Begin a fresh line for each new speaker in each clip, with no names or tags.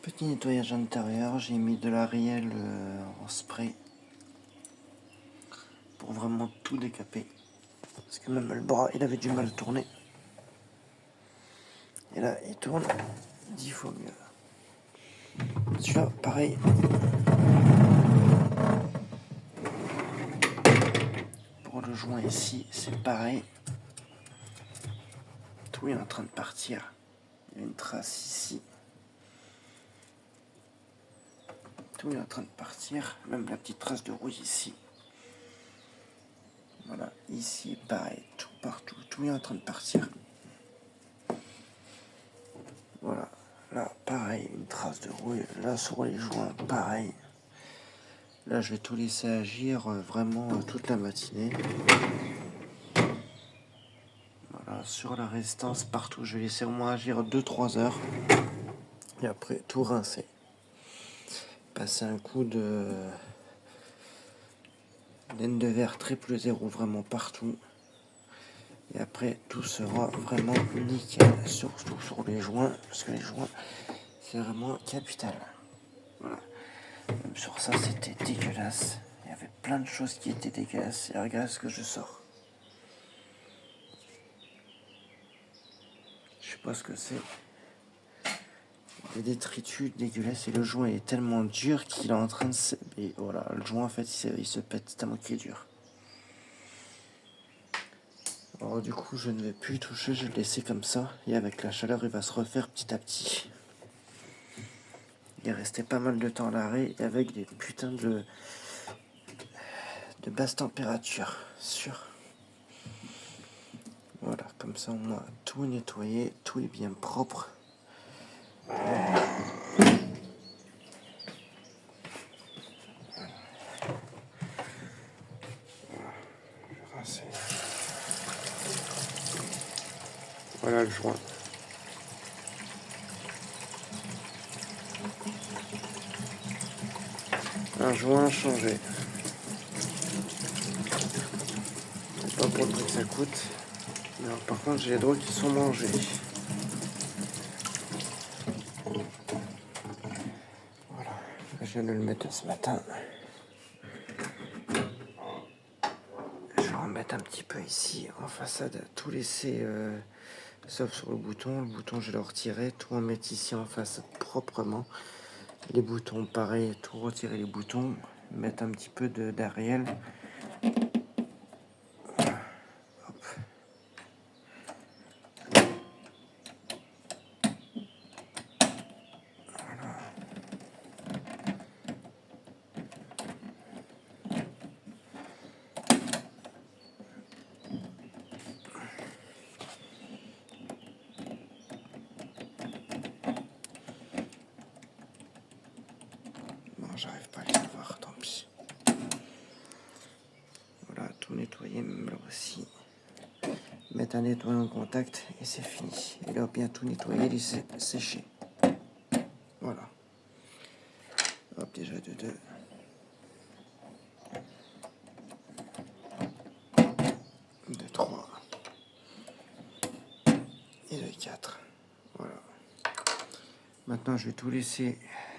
Petit nettoyage intérieur, j'ai mis de l'Ariel en spray pour vraiment tout décaper. Parce que même le bras, il avait du mal à tourner. Et là, il tourne 10 fois mieux. Celui-là, pareil. Pour le joint ici, c'est pareil. Tout est en train de partir. Il y a une trace ici. Tout est en train de partir. Même la petite trace de rouille ici. Voilà, ici, pareil. Tout partout. Tout est en train de partir. Voilà. Là, pareil. Une trace de rouille. Là, sur les joints, pareil. Là, je vais tout laisser agir vraiment toute la matinée. Voilà, sur la résistance, partout, je vais laisser au moins agir 2-3 heures. Et après, tout rincer. Passer un coup de laine de verre triple zéro vraiment partout. Et après, tout sera vraiment nickel, surtout sur les joints, parce que les joints, c'est vraiment capital. Voilà. Même sur ça, c'était dégueulasse. Il y avait plein de choses qui étaient dégueulasses. Et regarde ce que je sors. Je sais pas ce que c'est. Des détritus dégueulasses. Et le joint est tellement dur qu'il est en train de se... Et voilà, le joint, en fait, il se pète tellement qu'il est dur. Alors du coup, je ne vais plus y toucher, je vais le laisser comme ça. Et avec la chaleur, il va se refaire petit à petit. Il est resté pas mal de temps à l'arrêt avec des putains de basse température. Sûr. Voilà, comme ça on a tout nettoyé, tout est bien propre. Voilà le joint. Un joint changé. C'est pas pour le prix que ça coûte. Mais alors, par contre, j'ai les doigts qui sont mangés. Voilà. Je viens de le mettre ce matin. Je vais en mettre un petit peu ici en façade. Tout laisser sauf sur le bouton. Le bouton, je vais le retirer. Tout en mettre ici en face proprement. Les boutons, pareil. Tout retirer les boutons. Mettre un petit peu d'Ariel. Bon, j'arrive pas à les voir, tant pis. Voilà, tout nettoyer, même là aussi. Mettre un nettoyant en contact et c'est fini. Et là, bien tout nettoyer, laisser sécher. Voilà. Hop, déjà de 2. De 3. Et de 4. Voilà. Maintenant, je vais tout laisser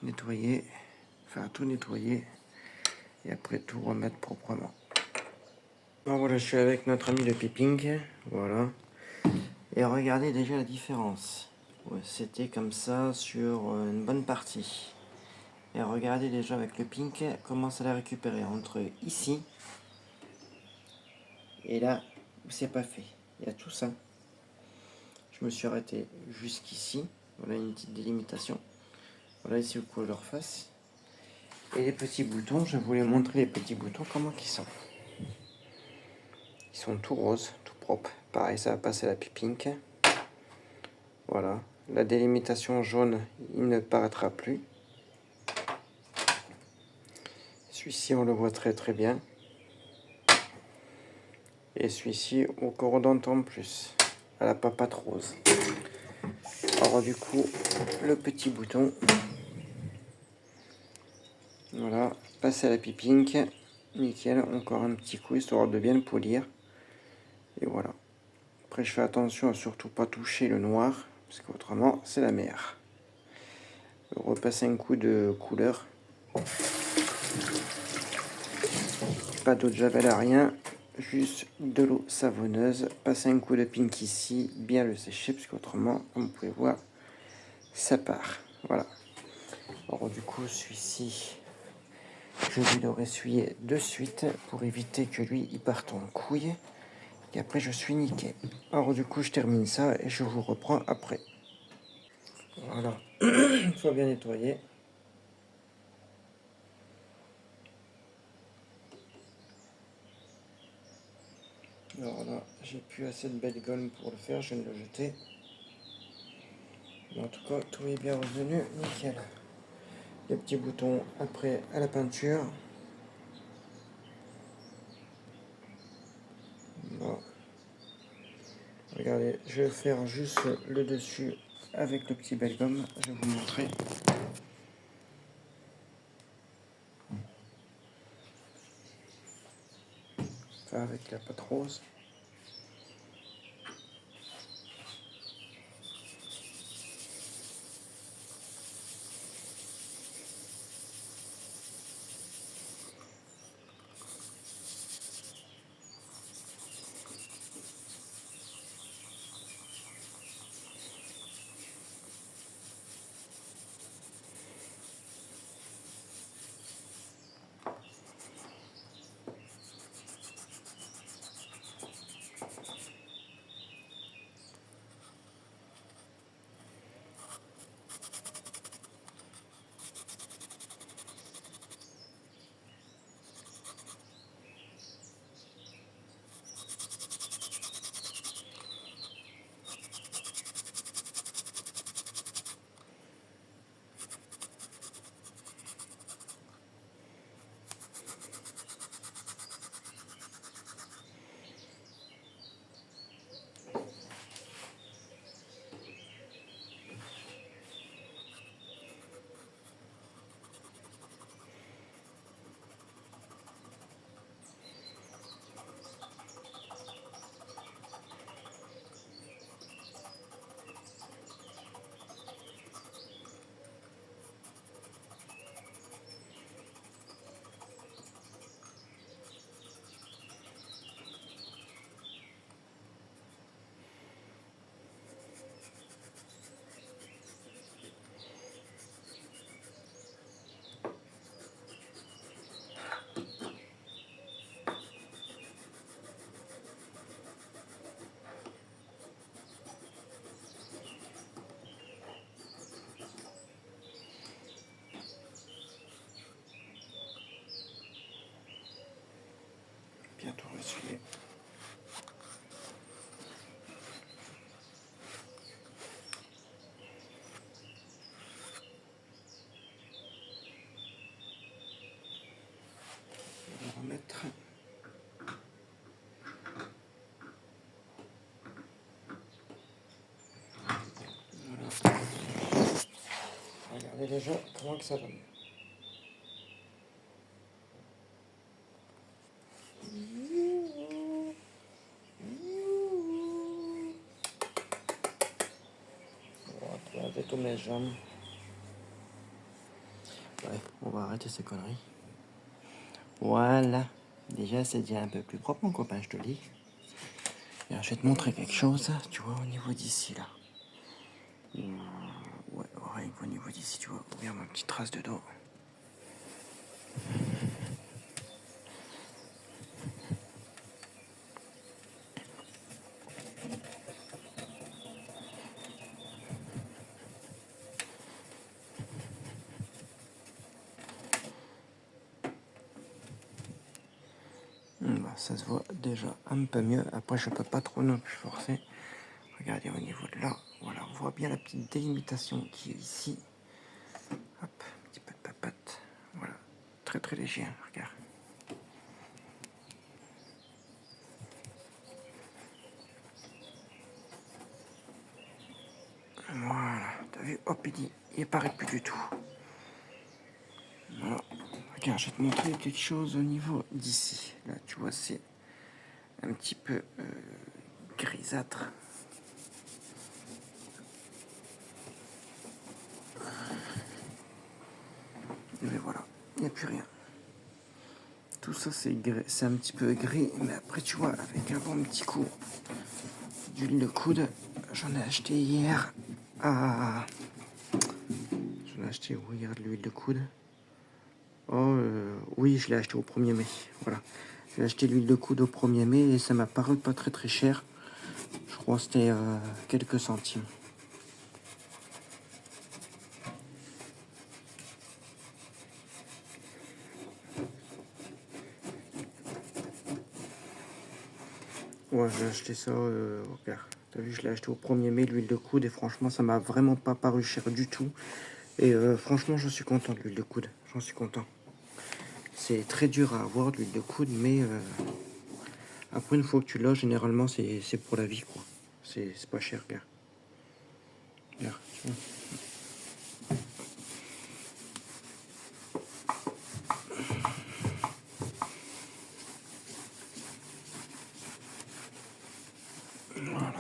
nettoyer. Enfin, tout nettoyer. Et après, tout remettre proprement. Bon, voilà, je suis avec notre ami le Piping. Voilà. Et regardez déjà la différence. Ouais, c'était comme ça sur une bonne partie. Et regardez déjà avec le pink comment ça l'a récupéré entre ici et là où c'est pas fait. Il y a tout ça. Je me suis arrêté jusqu'ici. Voilà une petite délimitation. Voilà ici où je leur face. Et les petits boutons, je voulais montrer les petits boutons comment ils sont. Ils sont tout roses, tout propres. Pareil, ça va passer à la pipink. Voilà. La délimitation jaune, il ne paraîtra plus. Celui-ci, on le voit très très bien. Et celui-ci, encore d'autant plus. À la papate rose. Alors du coup, le petit bouton. Voilà, passer à la pipink. Nickel, encore un petit coup, histoire de bien le polir. Et voilà. Après, je fais attention à surtout pas toucher le noir, parce qu'autrement, c'est la mer. repasser un coup de couleur. Pas d'eau de javel à rien, juste de l'eau savonneuse. Passer un coup de pink ici, bien le sécher, parce qu'autrement, comme vous pouvez voir, ça part. Voilà. Alors du coup, celui-ci, je vais le ressuyer de suite pour éviter que lui, il parte en couille. Et après, je suis niqué. Alors du coup, je termine ça et je vous reprends après. Voilà, une fois bien nettoyé. Alors là, j'ai plus assez de belle gomme pour le faire, je viens de le jeter. Mais en tout cas, tout est bien revenu, nickel. Les petits boutons après à la peinture. Bon. Regardez, je vais faire juste le dessus avec le petit belle gomme, je vais vous montrer. Enfin, avec la pâte rose. Bientôt ressuyé. Je vais remettre. Voilà. Regardez déjà comment que ça donne. Regardez tous mes jambes. Ouais, on va arrêter ces conneries. Voilà. Déjà, c'est déjà un peu plus propre, mon copain, je te dis. Alors, je vais te montrer quelque chose, tu vois, au niveau d'ici, là. Ouais, rien qu'au niveau d'ici, tu vois. Regarde ma petite trace de dos. Bah, ça se voit déjà un peu mieux. Après, je peux pas trop non plus forcer. Regardez au niveau de là. Voilà, on voit bien la petite délimitation qui est ici. Hop, un petit peu de papate. Voilà, très très léger, hein, regarde. Voilà, t'as vu, hop, il apparaît plus du tout. Voilà, regarde, je vais te montrer quelque chose au niveau d'ici. Là, tu vois, c'est un petit peu grisâtre. Mais voilà, il n'y a plus rien. Tout ça c'est un petit peu gris, mais après tu vois, avec un bon petit coup d'huile de coude, j'en ai acheté hier à... J'en ai acheté où hier de l'huile de coude. Oui, je l'ai acheté au 1er mai, voilà. J'ai acheté l'huile de coude au 1er mai et ça m'a paru pas très très cher. Je crois que c'était quelques centimes. Ouais, j'ai acheté ça au Père. T'as vu, je l'ai acheté au 1er mai, l'huile de coude, et franchement, ça m'a vraiment pas paru cher du tout. Et franchement, je suis content de l'huile de coude. J'en suis content. C'est très dur à avoir de l'huile de coude, mais après, une fois que tu l'as, généralement, c'est pour la vie, quoi. C'est pas cher, gars. Regarde, tu vois. Voilà.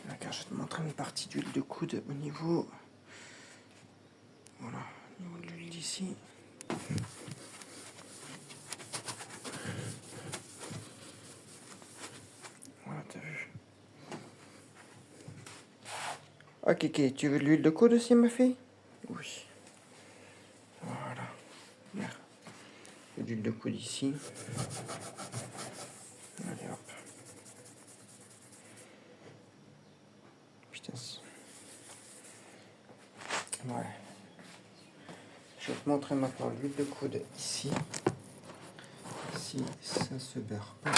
Regarde, je vais te montrer une partie d'huile de coude au niveau... Voilà, au niveau de l'huile d'ici. Voilà, t'as vu. Ah, Kéké, tu veux de l'huile de coude aussi, ma fille? Oui. Voilà. Regarde. De l'huile de coude ici. Allez, hop. Putain. Ouais. Je vais te montrer maintenant l'huile de coude ici. Ici, ça se beurre pas.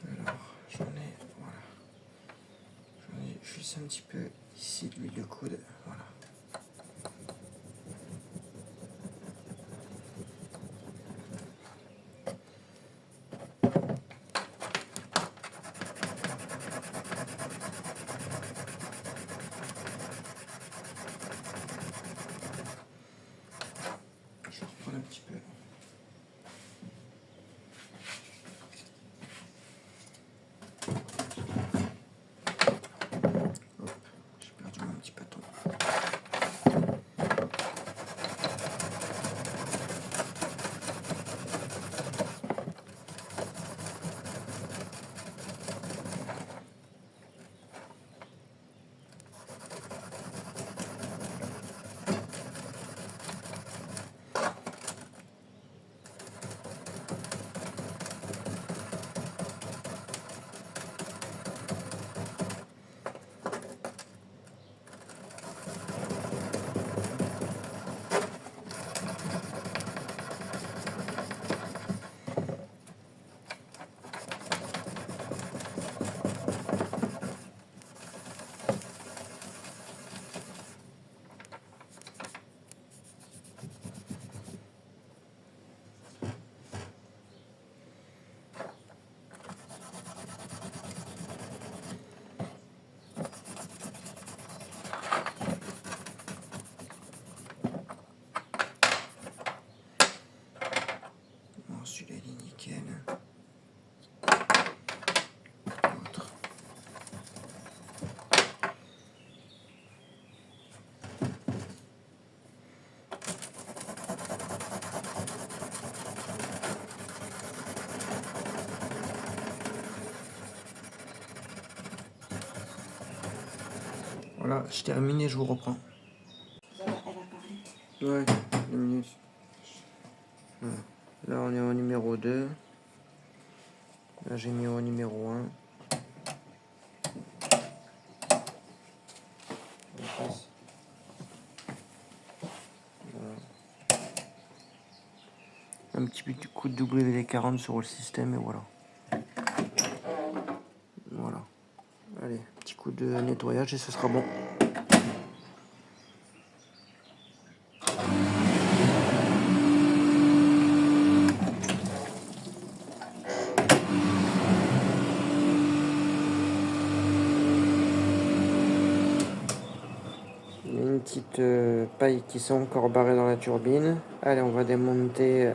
Alors, j'en ai, voilà. J'en ai juste un petit peu ici de l'huile de coude. Voilà. Je vais reprendre un petit peu. Hop, j'ai perdu mon petit bâton. Bon, celui-là, il est nickel. L'autre. Voilà, je termine et je vous reprends.
Elle a parlé.
Ouais, 2 minutes. Voilà. Là, on est au numéro 2. Là, j'ai mis au numéro 1. Voilà. Un petit coup de WD-40 sur le système et voilà. Voilà. Allez, petit coup de nettoyage et ce sera bon. Il y a une petite paille qui sont encore barrées dans la turbine. Allez, on va démonter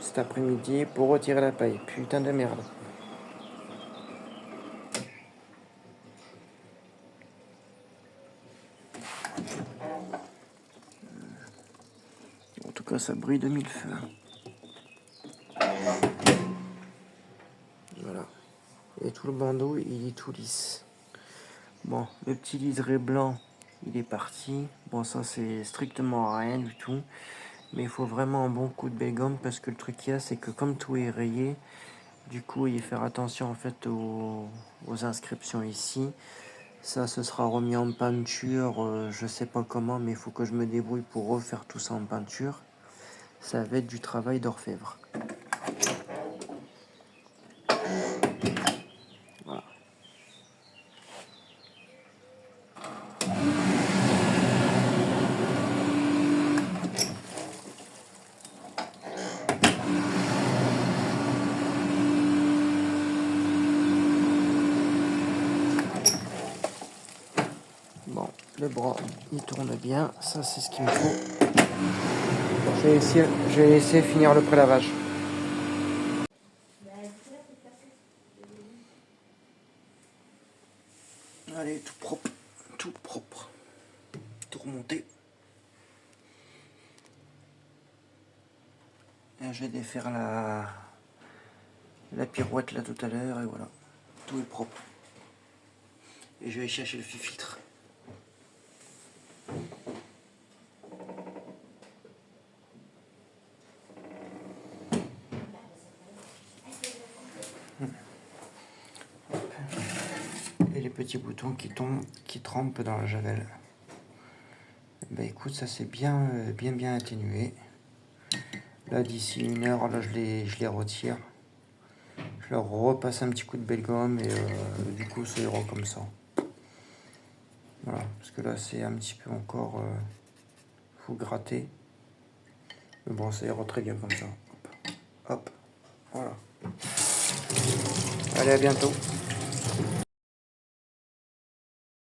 cet après-midi pour retirer la paille. Putain de merde. tout cas, ça brille de mille feux. Voilà. Et tout le bandeau, il est tout lisse. Bon, le petit liseré blanc, il est parti. Bon, ça, c'est strictement rien du tout. Mais il faut vraiment un bon coup de belle-gomme parce que le truc qu'il y a, c'est que comme tout est rayé, du coup, il faut faire attention en fait aux inscriptions ici. Ça, ce sera remis en peinture, je sais pas comment, mais il faut que je me débrouille pour refaire tout ça en peinture. Ça va être du travail d'orfèvre. Voilà. Bon, le bras, il tourne bien. Ça, c'est ce qu'il me faut. Je vais laisser finir le prélavage. Allez, tout propre, tout remonté. Et je vais défaire la pirouette là tout à l'heure et voilà, tout est propre. Et je vais chercher le filtre. Et les petits boutons qui tombent, qui trempent dans la javel. Bah écoute, ça c'est bien atténué. Là d'ici 1 heure, là je les retire. Je leur repasse un petit coup de belle gomme et du coup ça ira comme ça. Voilà, parce que là c'est un petit peu encore, faut gratter. Mais bon, ça ira très bien comme ça. Hop, hop, voilà. Allez, à bientôt.